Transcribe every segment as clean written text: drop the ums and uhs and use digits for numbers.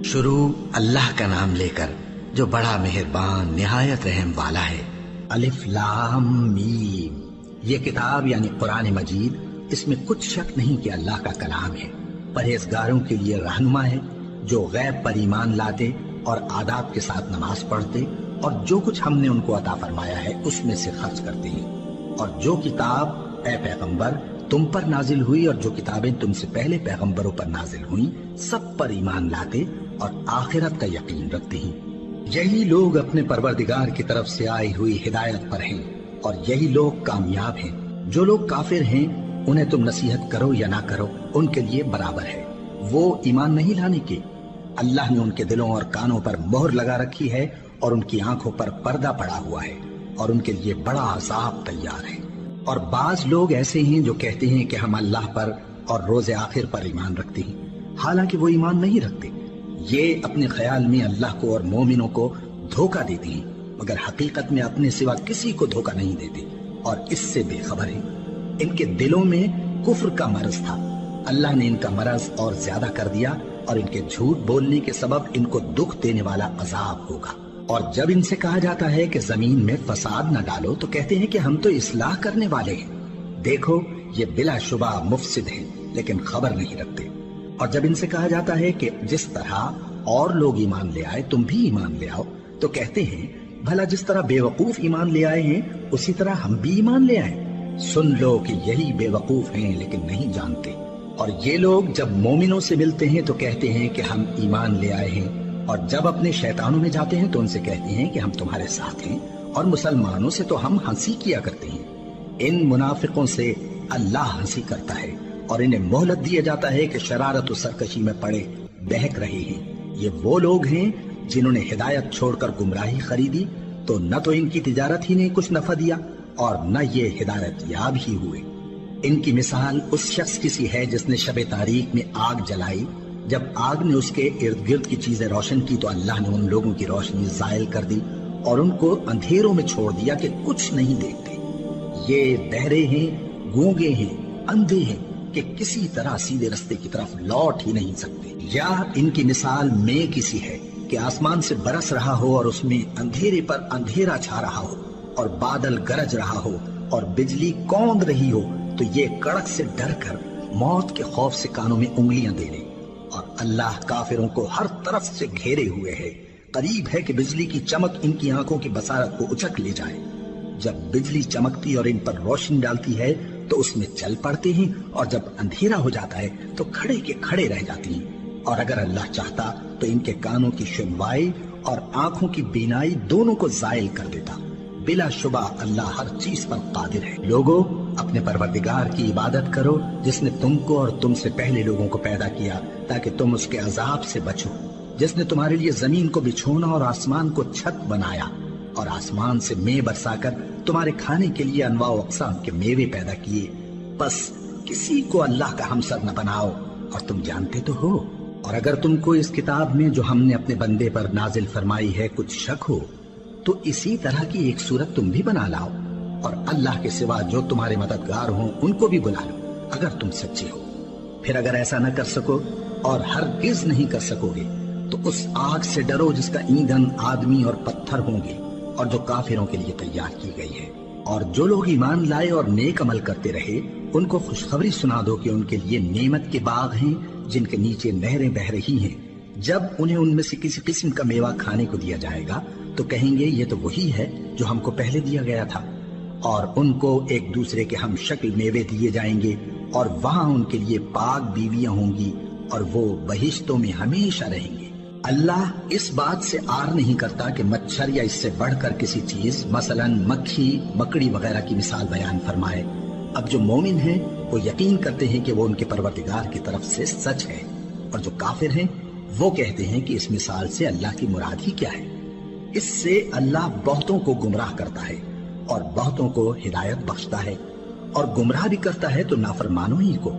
شروع اللہ کا نام لے کر جو بڑا مہربان نہایت رحم والا ہے۔ الف لام میم، یہ کتاب یعنی قرآن مجید، اس میں کچھ شک نہیں کہ اللہ کا کلام ہے، پرہیزگاروں کے لیے رہنما ہے، جو غیب پر ایمان لاتے اور آداب کے ساتھ نماز پڑھتے اور جو کچھ ہم نے ان کو عطا فرمایا ہے اس میں سے خرچ کرتے ہیں، اور جو کتاب اے پیغمبر تم پر نازل ہوئی اور جو کتابیں تم سے پہلے پیغمبروں پر نازل ہوئیں سب پر ایمان لاتے اور آخرت کا یقین رکھتے ہیں۔ یہی لوگ اپنے پروردگار کی طرف سے آئی ہوئی ہدایت پر ہیں اور یہی لوگ کامیاب ہیں۔ جو لوگ کافر ہیں انہیں تم نصیحت کرو یا نہ کرو ان کے لیے برابر ہے، وہ ایمان نہیں لانے کے۔ اللہ نے ان کے دلوں اور کانوں پر مہر لگا رکھی ہے اور ان کی آنکھوں پر پردہ پڑا ہوا ہے اور ان کے لیے بڑا عذاب تیار ہے۔ اور بعض لوگ ایسے ہیں جو کہتے ہیں کہ ہم اللہ پر اور روز آخر پر ایمان رکھتے ہیں، حالانکہ وہ ایمان نہیں رکھتے۔ یہ اپنے خیال میں اللہ کو اور مومنوں کو دھوکہ دیتے ہیں، مگر حقیقت میں اپنے سوا کسی کو دھوکہ نہیں دیتے اور اس سے بے خبر ہیں۔ ان کے دلوں میں کفر کا مرض تھا، اللہ نے ان کا مرض اور زیادہ کر دیا اور ان کے جھوٹ بولنے کے سبب ان کو دکھ دینے والا عذاب ہوگا۔ اور جب ان سے کہا جاتا ہے کہ زمین میں فساد نہ ڈالو تو کہتے ہیں کہ ہم تو اصلاح کرنے والے ہیں، دیکھو یہ بلا شبہ مفسد ہیں لیکن خبر نہیں رکھتے۔ اور جب ان سے کہا جاتا ہے کہ جس طرح اور لوگ ایمان لے آئے تم بھی ایمان لے آؤ تو کہتے ہیں بھلا جس طرح بے وقوف ایمان لے آئے ہیں اسی طرح ہم بھی ایمان لے آئیں۔ سن لو کہ یہی بے وقوف ہیں لیکن نہیں جانتے۔ اور یہ لوگ جب مومنوں سے ملتے ہیں تو کہتے ہیں کہ ہم ایمان لے آئے ہیں، اور جب اپنے شیطانوں میں جاتے ہیں تو ان سے کہتے ہیں کہ ہم تمہارے ساتھ ہیں، اور مسلمانوں سے تو ہم ہنسی کیا کرتے ہیں۔ ان منافقوں سے اللہ ہنسی کرتا ہے اور انہیں مہلت دیا جاتا ہے کہ شرارت و سرکشی میں پڑے بہک رہے ہیں۔ یہ وہ لوگ ہیں جنہوں نے ہدایت چھوڑ کر گمراہی خریدی، تو نہ تو ان کی تجارت ہی نے کچھ نفع دیا اور نہ یہ ہدایت یاب ہی ہوئے۔ ان کی مثال اس شخص کی سی ہے جس نے شب تاریک میں آگ جلائی، جب آگ نے اس کے ارد گرد کی چیزیں روشن کی تو اللہ نے ان لوگوں کی روشنی زائل کر دی اور ان کو اندھیروں میں چھوڑ دیا کہ کچھ نہیں دیکھتے۔ یہ بہرے ہیں، گونگے ہیں، اندھے ہیں کہ کسی طرح سیدھے رستے کی طرف لوٹ ہی نہیں سکتے۔ یا ان کی مثال میں کسی ہے کہ آسمان سے برس رہا ہو اور اس میں اندھیرے پر اندھیرا چھا رہا ہو اور بادل گرج رہا ہو اور بجلی کوند رہی ہو تو یہ کڑک سے ڈر کر موت کے خوف سے کانوں میں انگلیاں دے لے۔ اور اللہ کافروں کو ہر طرف سے گھیرے ہوئے ہے، قریب ہے کہ بجلی کی چمک ان کی آنکھوں کی بصارت کو اچک لے جائے۔ جب بجلی چمکتی اور ان پر روشنی ڈالتی ہے تو اس میں چل پڑتے ہیں، اور جب اندھیرا ہو جاتا ہے تو کھڑے کے کھڑے رہ جاتے ہیں۔ اور اگر اللہ چاہتا تو ان کے کانوں کی سنوائی اور آنکھوں کی بینائی دونوں کو زائل کر دیتا۔ بلا شبہ اللہ ہر چیز پر قادر ہے۔ لوگوں، اپنے پروردگار کی عبادت کرو جس نے تم کو اور تم سے پہلے لوگوں کو پیدا کیا تاکہ تم اس کے عذاب سے بچو، جس نے تمہارے لیے زمین کو بچھونا اور آسمان کو چھت بنایا اور آسمان سے مے برسا کر تمہارے کھانے کے لیے انواع و اقسام کے میوے پیدا کیے۔ بس کسی کو اللہ کا ہمسر نہ بناؤ، اور تم جانتے تو ہو۔ اور اگر تم کو اس کتاب میں جو ہم نے اپنے بندے پر نازل فرمائی ہے کچھ شک ہو تو اسی طرح کی ایک صورت تم بھی بنا لاؤ، اور اللہ کے سوا جو تمہارے مددگار ہوں ان کو بھی بلا لو اگر تم سچے ہو۔ پھر اگر ایسا نہ کر سکو اور ہرگز نہیں کر سکو گے تو اس آگ سے ڈرو جس کا ایندھن آدمی اور پتھر ہوں گے اور جو کافروں کے لیے تیار کی گئی ہے۔ اور جو لوگ ایمان لائے اور نیک عمل کرتے رہے ان کو خوشخبری سنا دو کہ ان کے لیے نعمت کے باغ ہیں جن کے نیچے نہریں بہہ رہی ہیں۔ جب انہیں ان میں سے کسی قسم کا میوہ کھانے کو دیا جائے گا تو کہیں گے یہ تو وہی ہے جو ہم کو پہلے دیا گیا تھا، اور ان کو ایک دوسرے کے ہم شکل میوے دیے جائیں گے، اور وہاں ان کے لیے پاک بیویاں ہوں گی اور وہ بہشتوں میں ہمیشہ رہیں گے۔ اللہ اس بات سے آر نہیں کرتا کہ مچھر یا اس سے بڑھ کر کسی چیز مثلا مکھی، مکڑی وغیرہ کی مثال بیان فرمائے۔ اب جو مومن ہیں وہ یقین کرتے ہیں کہ وہ ان کے پروردگار کی طرف سے سچ ہے، اور جو کافر ہیں وہ کہتے ہیں کہ اس مثال سے اللہ کی مراد ہی کیا ہے۔ اس سے اللہ بہتوں کو گمراہ کرتا ہے اور بہتوں کو ہدایت بخشتا ہے، اور گمراہ بھی کرتا ہے تو نافرمانوں ہی کو،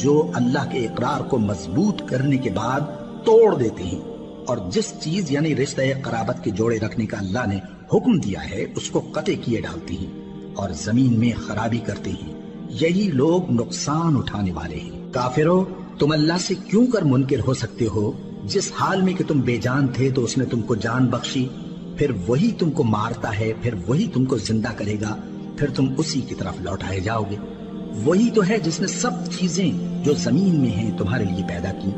جو اللہ کے اقرار کو مضبوط کرنے کے بعد توڑ دیتے ہیں، اور جس چیز یعنی رشتہ قرابت کے جوڑے رکھنے کا اللہ نے حکم دیا ہے اس کو قطع کیے ڈالتی ہیں اور زمین میں خرابی کرتے ہیں۔ یہی لوگ نقصان اٹھانے والے ہیں۔ کافروں، تم اللہ سے کیوں کر منکر ہو سکتے ہو جس حال میں کہ تم بے جان تھے تو اس نے تم کو جان بخشی، پھر وہی تم کو مارتا ہے، پھر وہی تم کو زندہ کرے گا، پھر تم اسی کی طرف لوٹائے جاؤ گے۔ وہی تو ہے جس نے سب چیزیں جو زمین میں ہیں تمہارے لیے پیدا کی،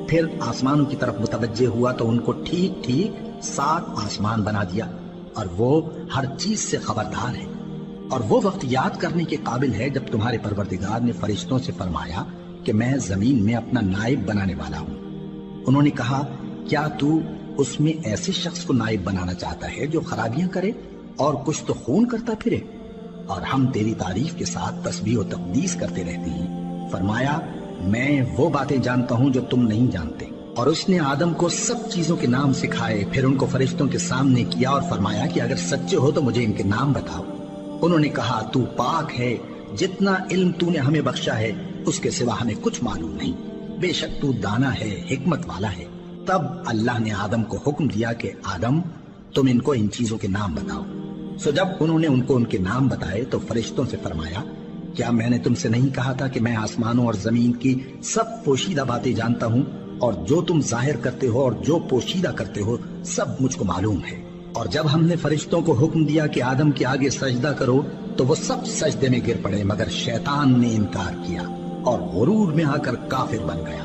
پھر آسمانوں کی طرف متوجہ ہوا تو ان کو ٹھیک ٹھیک 7 آسمان بنا دیا، اور وہ ہر چیز سے خبردار ہے۔ اور وہ وقت یاد کرنے کے قابل ہے جب تمہارے پروردگار نے فرشتوں سے فرمایا کہ میں زمین میں اپنا نائب بنانے والا ہوں۔ انہوں نے کہا، کیا تو اس میں ایسے شخص کو نائب بنانا چاہتا ہے جو خرابیاں کرے اور کچھ تو خون کرتا پھرے؟ اور ہم تیری تعریف کے ساتھ تسبیح و تقدیس کرتے رہتے ہیں۔ فرمایا، میں وہ باتیں جانتا ہوں جو تم نہیں جانتے۔ اور اس نے آدم کو سب چیزوں کے نام سکھائے، پھر ان کو فرشتوں کے سامنے کیا اور فرمایا کہ اگر سچے ہو تو مجھے ان کے نام بتاؤ۔ انہوں نے کہا، تو پاک ہے، جتنا علم تو نے ہمیں بخشا ہے اس کے سوا ہمیں کچھ معلوم نہیں، بے شک تو دانا ہے، حکمت والا ہے۔ تب اللہ نے آدم کو حکم دیا کہ آدم، تم ان کو ان چیزوں کے نام بتاؤ۔ سو جب انہوں نے ان کو ان کے نام بتائے تو فرشتوں سے فرمایا، کیا میں نے تم سے نہیں کہا تھا کہ میں آسمانوں اور زمین کی سب پوشیدہ باتیں جانتا ہوں، اور جو تم ظاہر کرتے ہو اور جو پوشیدہ کرتے ہو سب مجھ کو معلوم ہے۔ اور جب ہم نے فرشتوں کو حکم دیا کہ آدم کے آگے سجدہ کرو تو وہ سب سجدے میں گر پڑے، مگر شیطان نے انکار کیا اور غرور میں آ کر کافر بن گیا۔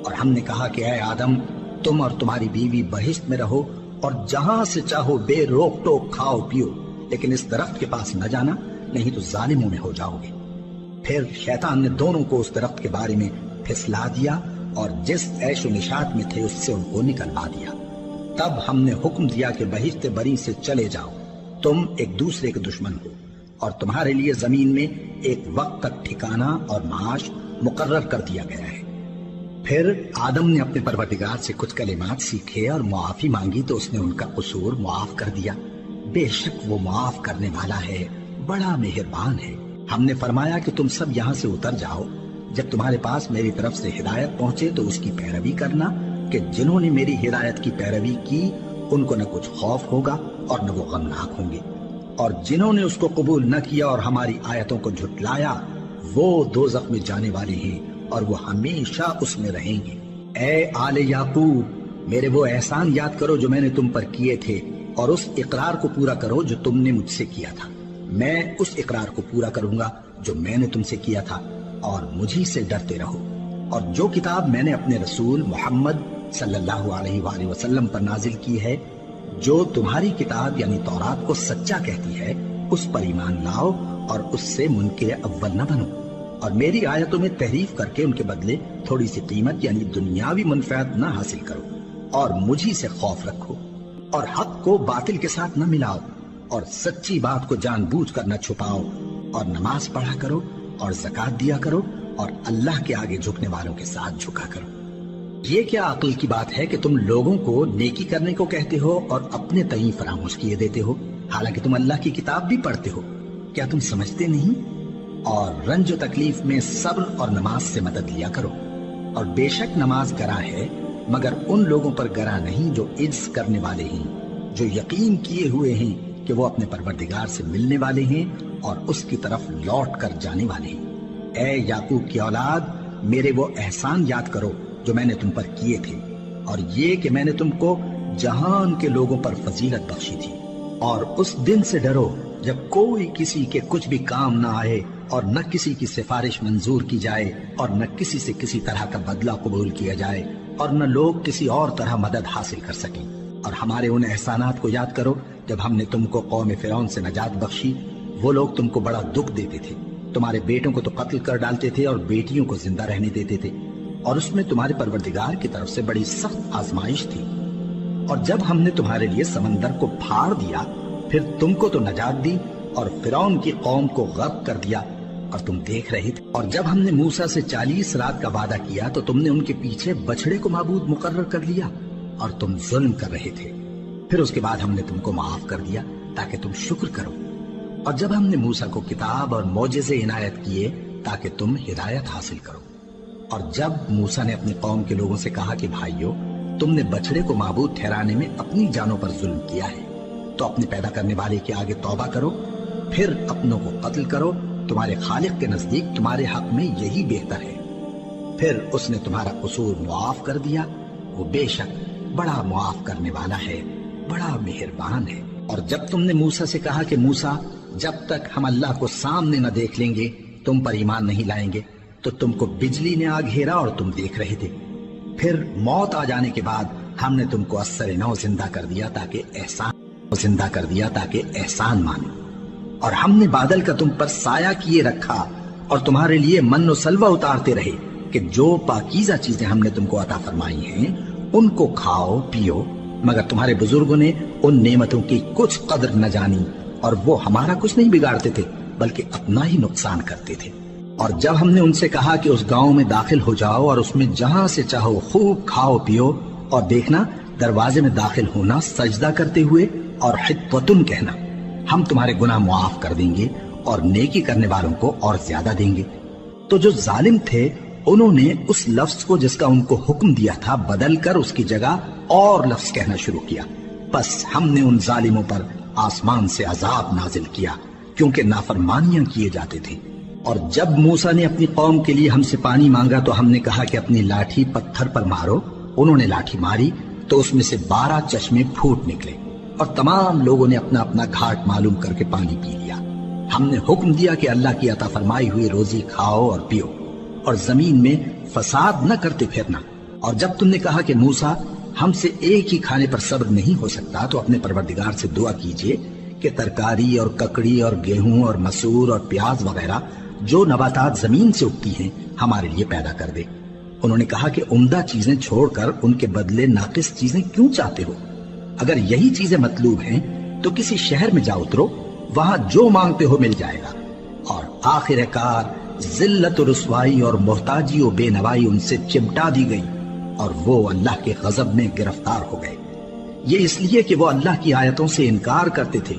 اور ہم نے کہا کہ اے آدم، تم اور تمہاری بیوی بہشت میں رہو اور جہاں سے چاہو بے روک ٹوک کھاؤ پیو، لیکن اس درخت کے پاس نہ جانا، نہیں تو ظالموں میں ہو جاؤ گے۔ پھر شیطان نے دونوں کو اس درخت کے بارے میں پھسلا دیا اور جس عیش و نشاط میں تھے اس سے ان کو نکلوا دیا۔ تب ہم نے حکم دیا کہ بہشت بری سے چلے جاؤ، تم ایک دوسرے کے دشمن ہو، اور تمہارے لیے زمین میں ایک وقت تک ٹھکانہ اور معاش مقرر کر دیا گیا ہے۔ پھر آدم نے اپنے پروردگار سے کچھ کلمات سیکھے اور معافی مانگی تو اس نے ان کا قصور معاف کر دیا۔ بے شک وہ معاف کرنے والا ہے، بڑا مہربان ہے۔ ہم نے فرمایا کہ تم سب یہاں سے اتر جاؤ، جب تمہارے پاس میری طرف سے ہدایت پہنچے تو اس کی پیروی کرنا، کہ جنہوں نے میری ہدایت کی پیروی کی ان کو نہ کچھ خوف ہوگا اور نہ وہ غمناک ہوں گے، اور جنہوں نے اس کو قبول نہ کیا اور ہماری آیتوں کو جھٹلایا وہ دوزخ میں جانے والے ہیں اور وہ ہمیشہ اس میں رہیں گے۔ اے آل یعقوب، میرے وہ احسان یاد کرو جو میں نے تم پر کیے تھے، اور اس اقرار کو پورا کرو جو تم نے مجھ سے کیا تھا۔ میں اس اقرار کو پورا کروں گا جو میں نے تم سے کیا تھا، اور مجھی سے ڈرتے رہو۔ اور جو کتاب میں نے اپنے رسول محمد صلی اللہ علیہ وآلہ وسلم پر نازل کی ہے، جو تمہاری کتاب یعنی تورات کو سچا کہتی ہے، اس پر ایمان لاؤ اور اس سے منکر اول نہ بنو، اور میری آیتوں میں تحریف کر کے ان کے بدلے تھوڑی سی قیمت یعنی دنیاوی منفعت نہ حاصل کرو، اور مجھی سے خوف رکھو، اور حق کو باطل کے ساتھ نہ ملاؤ، اور سچی بات کو جان بوجھ کر نہ چھپاؤ، اور نماز پڑھا کرو اور زکوٰۃ دیا کرو، اور اللہ کے آگے جھکنے والوں کے ساتھ جھکا کرو۔ یہ کیا عقل کی بات ہے کہ تم لوگوں کو نیکی کرنے کو کہتے ہو اور اپنے تئیں فراموش کیے دیتے ہو، حالانکہ تم اللہ کی کتاب بھی پڑھتے ہو؟ کیا تم سمجھتے نہیں؟ اور رنج و تکلیف میں صبر اور نماز سے مدد لیا کرو، اور بے شک نماز گراں ہے، مگر ان لوگوں پر گراں نہیں جو عجز کرنے والے ہیں، جو یقین کیے ہوئے ہیں کہ وہ اپنے پروردگار سے ملنے والے ہیں اور اس کی طرف لوٹ کر جانے والے ہیں۔ اے یعقوب کی اولاد، میرے وہ احسان یاد کرو جو میں نے تم پر کیے تھے، اور یہ کہ میں نے تم کو جہان کے لوگوں پر فضیلت بخشی تھی۔ اور اس دن سے ڈرو جب کوئی کسی کے کچھ بھی کام نہ آئے، اور نہ کسی کی سفارش منظور کی جائے، اور نہ کسی سے کسی طرح کا بدلہ قبول کیا جائے، اور نہ لوگ کسی اور طرح مدد حاصل کر سکیں۔ اور ہمارے ان احسانات کو یاد کرو جب ہم نے تم کو قوم فرعون سے نجات بخشی۔ وہ لوگ تم کو بڑا دکھ دیتے تھے، تمہارے بیٹوں کو تو قتل کر ڈالتے تھے اور بیٹیوں کو زندہ رہنے دیتے تھے، اور اس میں تمہارے پروردگار کی طرف سے بڑی سخت آزمائش تھی۔ اور جب ہم نے تمہارے لیے سمندر کو پھاڑ دیا، پھر تم کو تو نجات دی اور فرعون کی قوم کو غرق کر دیا، اور تم دیکھ رہے تھے۔ اور جب ہم نے موسیٰ سے 40 رات کا وعدہ کیا تو تم نے ان کے پیچھے بچڑے کو معبود مقرر کر لیا، اور تم ظلم کر رہے تھے۔ پھر اس کے بعد ہم نے تم کو معاف کر دیا تاکہ تم شکر کرو۔ اور جب ہم نے موسیٰ کو کتاب اور معجزے عنایت کیے تاکہ تم ہدایت حاصل کرو۔ اور جب موسیٰ نے اپنی قوم کے لوگوں سے کہا کہ بھائیو، تم نے بچڑے کو معبود ٹھہرانے میں اپنی جانوں پر ظلم کیا ہے، تو اپنے پیدا کرنے والے کے آگے توبہ کرو، پھر اپنوں کو قتل کرو، تمہارے خالق کے نزدیک تمہارے حق میں یہی بہتر ہے۔ پھر اس نے تمہارا قصور معاف کر دیا، وہ بے شک بڑا معاف کرنے والا ہے، بڑا مہربان ہے۔ اور جب تم نے موسیٰ سے کہا کہ موسیٰ، جب تک ہم اللہ کو سامنے نہ دیکھ لیں گے تم پر ایمان نہیں لائیں گے، تو تم کو بجلی نے آ گھیرا اور تم دیکھ رہے تھے۔ پھر موت آ جانے کے بعد ہم نے تم کو اثر نو زندہ کر دیا تاکہ احسان مانو، اور ہم نے بادل کا تم پر سایہ کیے رکھا اور تمہارے لیے من و سلوہ اتارتے رہے کہ جو پاکیزہ چیزیں ہم نے تم کو عطا فرمائی ہیں ان کو کھاؤ پیو، مگر تمہارے بزرگوں نے ان نعمتوں کی کچھ قدر نہ جانی، اور وہ ہمارا کچھ نہیں بگاڑتے تھے بلکہ اپنا ہی نقصان کرتے تھے۔ اور جب ہم نے ان سے کہا کہ اس گاؤں میں داخل ہو جاؤ اور اس میں جہاں سے چاہو خوب کھاؤ پیو، اور دیکھنا دروازے میں داخل ہونا سجدہ کرتے ہوئے اور حطوۃن کہنا، ہم تمہارے گناہ معاف کر دیں گے اور نیکی کرنے والوں کو اور زیادہ دیں گے۔ تو جو ظالم تھے انہوں نے اس لفظ کو جس کا ان کو حکم دیا تھا بدل کر اس کی جگہ اور لفظ کہنا شروع کیا، بس ہم نے ان ظالموں پر آسمان سے عذاب نازل کیا کیونکہ نافرمانیاں کیے جاتے تھے۔ اور جب موسیٰ نے اپنی قوم کے لیے ہم سے پانی مانگا تو ہم نے کہا کہ اپنی لاٹھی پتھر پر مارو۔ انہوں نے لاٹھی ماری تو اس میں سے 12 چشمے پھوٹ نکلے، اور تمام لوگوں نے اپنا اپنا گھاٹ معلوم کر کے پانی پی لیا۔ ہم نے حکم دیا کہ اللہ کی عطا فرمائی ہوئی روزی کھاؤ اور پیو، اور زمین میں فساد نہ کرتے پھرنا۔ اور جب تم نے کہا کہ موسیٰ ہم سے ایک ہی کھانے پر صبر نہیں ہو سکتا، تو اپنے پروردگار سے دعا کیجئے کہ ترکاری اور ککڑی اور گیہوں اور مسور اور پیاز وغیرہ جو نباتات زمین سے اگتی ہیں ہمارے لیے پیدا کر دے۔ انہوں نے کہا کہ عمدہ چیزیں چھوڑ کر ان کے بدلے ناقص چیزیں کیوں چاہتے ہو؟ اگر یہی چیزیں مطلوب ہیں تو کسی شہر میں جا اترو، وہاں جو مانگتے ہو مل جائے گا۔ اور آخر کار ذلت و رسوائی اور محتاجی و بے نوائی ان سے چمٹا دی گئی، اور وہ اللہ کے غضب میں گرفتار ہو گئے۔ یہ اس لیے کہ وہ اللہ کی آیتوں سے انکار کرتے تھے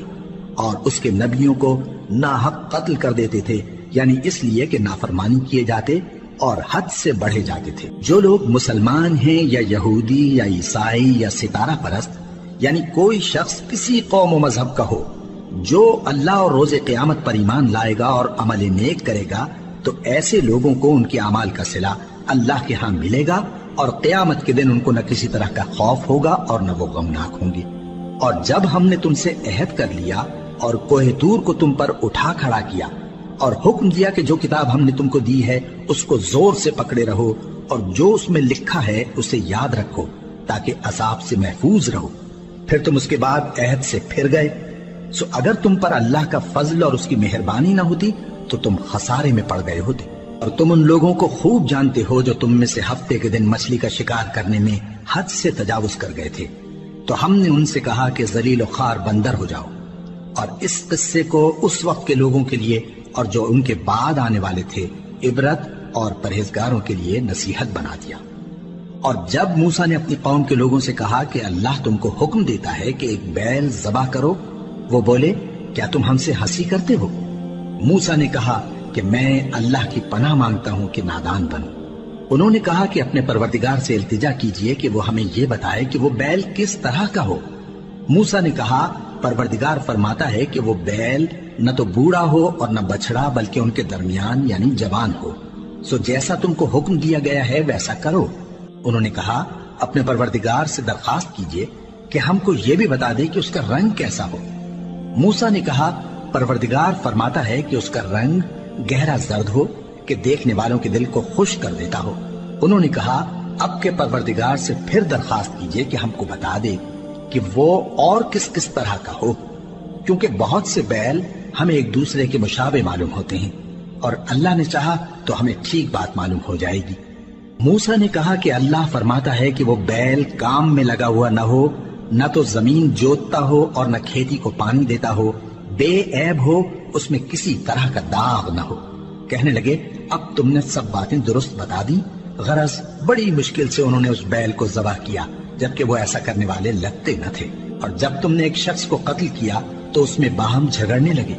اور اس کے نبیوں کو ناحق قتل کر دیتے تھے، یعنی اس لیے کہ نافرمانی کیے جاتے اور حد سے بڑھے جاتے تھے۔ جو لوگ مسلمان ہیں یا یہودی یا عیسائی یا ستارہ پرست، یعنی کوئی شخص کسی قوم و مذہب کا ہو، جو اللہ اور روز قیامت پر ایمان لائے گا اور عمل نیک کرے گا، تو ایسے لوگوں کو ان کے اعمال کا صلہ اللہ کے ہاں ملے گا، اور قیامت کے دن ان کو نہ کسی طرح کا خوف ہوگا اور نہ وہ غمناک ہوں گے۔ اور جب ہم نے تم سے عہد کر لیا اور کوہ طور کو تم پر اٹھا کھڑا کیا اور حکم دیا کہ جو کتاب ہم نے تم کو دی ہے اس کو زور سے پکڑے رہو، اور جو اس میں لکھا ہے اسے یاد رکھو تاکہ عذاب سے محفوظ رہو، پھر تم اس کے بعد عہد سے پھر گئے، سو اگر تم پر اللہ کا فضل اور اس کی مہربانی نہ ہوتی تو تم خسارے میں پڑ گئے ہوتے۔ اور تم ان لوگوں کو خوب جانتے ہو جو تم میں سے ہفتے کے دن مچھلی کا شکار کرنے میں حد سے تجاوز کر گئے تھے، تو ہم نے ان سے کہا کہ ذلیل و خوار بندر ہو جاؤ، اور اس قصے کو اس وقت کے لوگوں کے لیے اور جو ان کے بعد آنے والے تھے عبرت اور پرہیزگاروں کے لیے نصیحت بنا دیا۔ اور جب موسیٰ نے اپنی قوم کے لوگوں سے کہا کہ اللہ تم کو حکم دیتا ہے کہ ایک بیل ذبح کرو، وہ بولے کیا تم ہم سے ہنسی کرتے ہو؟ موسیٰ نے کہا کہ میں اللہ کی پناہ مانگتا ہوں کہ نادان بنوں۔ انہوں نے کہا کہ اپنے پروردگار سے التجا کیجئے کہ وہ ہمیں یہ بتائے کہ وہ بیل کس طرح کا ہو۔ موسیٰ نے کہا پروردگار فرماتا ہے کہ وہ بیل نہ تو بوڑھا ہو اور نہ بچڑا، بلکہ ان کے درمیان یعنی جوان ہو، سو جیسا تم کو حکم دیا گیا ہے ویسا کرو۔ انہوں نے کہا اپنے پروردگار سے درخواست کیجئے کہ ہم کو یہ بھی بتا دے کہ اس کا رنگ کیسا ہو۔ موسیٰ نے کہا پروردگار فرماتا ہے کہ اس کا رنگ گہرا زرد ہو کہ دیکھنے والوں کے دل کو خوش کر دیتا ہو۔ انہوں نے کہا اب کے پروردگار سے پھر درخواست کیجئے کہ ہم کو بتا دے کہ وہ اور کس کس طرح کا ہو، کیونکہ بہت سے بیل ہمیں ایک دوسرے کے مشابہ معلوم ہوتے ہیں، اور اللہ نے چاہا تو ہمیں ٹھیک بات معلوم ہو جائے گی۔ موسیٰ نے کہا کہ اللہ فرماتا ہے کہ وہ بیل کام میں لگا ہوا نہ ہو، نہ تو زمین جوتتا ہو اور نہ کھیتی کو پانی دیتا ہو، بے عیب ہو، اس میں کسی طرح کا داغ نہ ہو۔ کہنے لگے اب تم نے سب باتیں درست بتا دی۔ غرض بڑی مشکل سے انہوں نے اس بیل کو ذبح کیا، جبکہ وہ ایسا کرنے والے لگتے نہ تھے۔ اور جب تم نے ایک شخص کو قتل کیا تو اس میں باہم جھگڑنے لگے،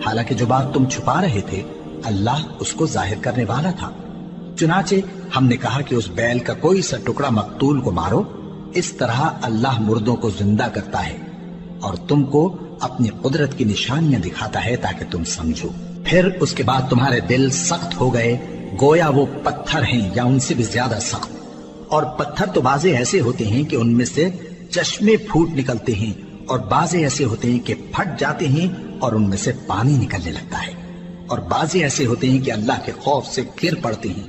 حالانکہ جو بات تم چھپا رہے تھے اللہ اس کو ظاہر کرنے والا تھا۔ چنانچہ ہم نے کہا کہ اس بیل کا کوئی سا ٹکڑا مقتول کو مارو، اس طرح اللہ مردوں کو زندہ کرتا ہے اور تم کو اپنی قدرت کی نشانیاں دکھاتا ہے تاکہ تم سمجھو۔ پھر اس کے بعد تمہارے دل سخت ہو گئے گویا وہ پتھر ہیں یا ان سے بھی زیادہ سخت، اور پتھر تو بعضے ایسے ہوتے ہیں کہ ان میں سے چشمے پھوٹ نکلتے ہیں، اور بعضے ایسے ہوتے ہیں کہ پھٹ جاتے ہیں اور ان میں سے پانی نکلنے لگتا ہے، اور بعضے ایسے ہوتے ہیں کہ اللہ کے خوف سے گر پڑتے ہیں،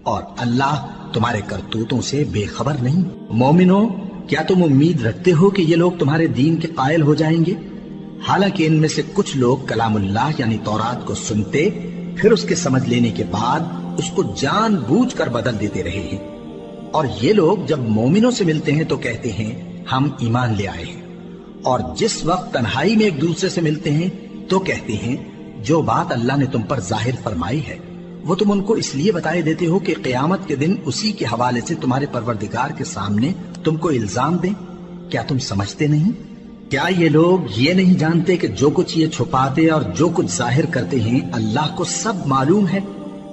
اور اللہ تمہارے کرتوتوں سے بے خبر نہیں۔ مومنو، کیا تم امید رکھتے ہو کہ یہ لوگ تمہارے دین کے قائل ہو جائیں گے؟ حالانکہ ان میں سے کچھ لوگ کلام اللہ یعنی تورات کو سنتے، پھر اس کے سمجھ لینے کے بعد اس کو جان بوجھ کر بدل دیتے رہے ہیں، اور یہ لوگ جب مومنوں سے ملتے ہیں تو کہتے ہیں ہم ایمان لے آئے ہیں، اور جس وقت تنہائی میں ایک دوسرے سے ملتے ہیں تو کہتے ہیں جو بات اللہ نے تم پر ظاہر فرمائی ہے وہ تم ان کو اس لیے بتائے دیتے ہو کہ قیامت کے دن اسی کے حوالے سے تمہارے پروردگار کے سامنے تم کو الزام دیں۔ کیا تم سمجھتے نہیں؟ کیا یہ لوگ یہ نہیں جانتے کہ جو کچھ یہ چھپاتے اور جو کچھ ظاہر کرتے ہیں اللہ کو سب معلوم ہے؟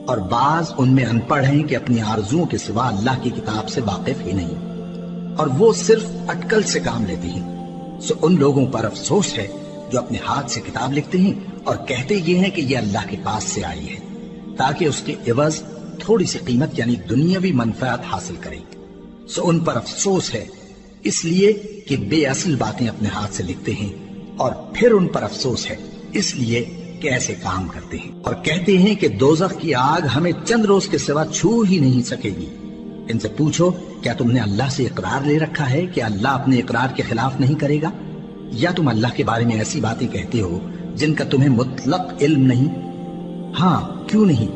اور بعض ان میں ان پڑھ ہیں کہ اپنی آرزوؤں کے سوا اللہ کی کتاب سے واقف ہی نہیں، اور وہ صرف اٹکل سے کام لیتے ہیں۔ سو ان لوگوں پر افسوس ہے جو اپنے ہاتھ سے کتاب لکھتے ہیں اور کہتے یہ ہیں کہ یہ اللہ کے پاس سے آئی ہے، تاکہ اس کے عوض تھوڑی سی قیمت یعنی دنیاوی منفعت حاصل کریں۔ سو ان پر افسوس ہے اس لیے کہ بے اصل باتیں اپنے ہاتھ سے لکھتے ہیں، اور پھر ان پر افسوس ہے اس لیے کہ ایسے کام کرتے ہیں، اور کہتے ہیں کہ دوزخ کی آگ ہمیں چند روز کے سوا چھو ہی نہیں سکے گی۔ ان سے پوچھو کیا تم نے اللہ سے اقرار لے رکھا ہے کہ اللہ اپنے اقرار کے خلاف نہیں کرے گا؟ یا تم اللہ کے بارے میں ایسی باتیں کہتے ہو جن کا تمہیں مطلق علم نہیں؟ ہاں کیوں نہیں،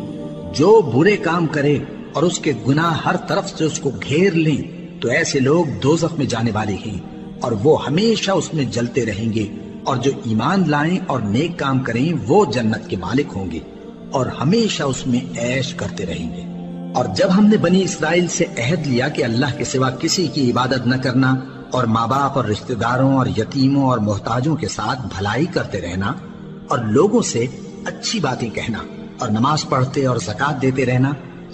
جو برے کام کرے اور اس کے گناہ ہر طرف سے اس کو گھیر لیں تو ایسے لوگ دوزخ میں جانے والے ہیں، اور وہ ہمیشہ اس میں جلتے رہیں گے، اور جو ایمان لائیں اور نیک کام کریں وہ جنت کے مالک ہوں گے اور ہمیشہ اس میں عیش کرتے رہیں گے۔ اور جب ہم نے بنی اسرائیل سے عہد لیا کہ اللہ کے سوا کسی کی عبادت نہ کرنا، اور ماں باپ اور رشتہ داروں اور یتیموں اور محتاجوں کے ساتھ بھلائی کرتے رہنا، اور لوگوں سے اچھی باتیں کہنا، اور نماز پڑھتے اور زکوٰۃ دیتے رہنا،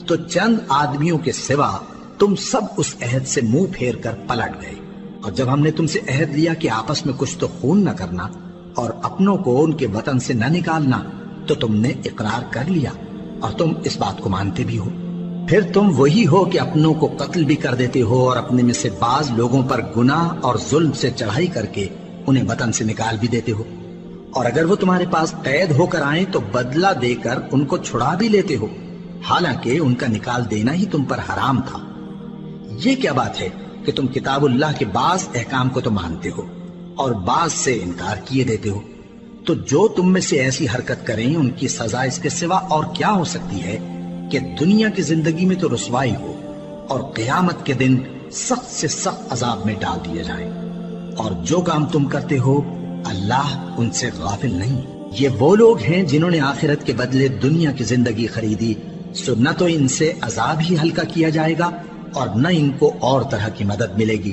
تو چند آدمیوں کے سوا تم سب اس عہد سے منہ پھیر کر پلٹ گئے۔ اور جب ہم نے تم سے عہد لیا کہ آپس میں کچھ تو خون نہ کرنا اور اپنوں کو ان کے وطن سے نہ نکالنا، تو تم نے اقرار کر لیا اور تم اس بات کو مانتے بھی ہو۔ پھر تم وہی ہو کہ اپنوں کو قتل بھی کر دیتے ہو، اور اپنے میں سے بعض لوگوں پر گناہ اور ظلم سے چڑھائی کر کے انہیں وطن سے نکال بھی دیتے ہو، اور اگر وہ تمہارے پاس قید ہو کر آئیں تو بدلہ دے کر ان کو چھڑا بھی لیتے ہو، حالانکہ ان کا نکال دینا ہی تم پر حرام تھا۔ یہ کیا بات ہے کہ تم کتاب اللہ کے بعض احکام کو تو مانتے ہو اور بعض سے انکار کیے دیتے ہو؟ تو جو تم میں سے ایسی حرکت کریں ان کی سزا اس کے سوا اور کیا ہو سکتی ہے کہ دنیا کی زندگی میں تو رسوائی ہو اور قیامت کے دن سخت سے سخت عذاب میں ڈال دیے جائیں۔ اور جو کام تم کرتے ہو اللہ ان سے غافل نہیں۔ یہ وہ لوگ ہیں جنہوں نے آخرت کے بدلے دنیا کی زندگی خریدی، سو نہ تو ان سے عذاب ہی ہلکا کیا جائے گا اور نہ ان کو اور طرح کی مدد ملے گی۔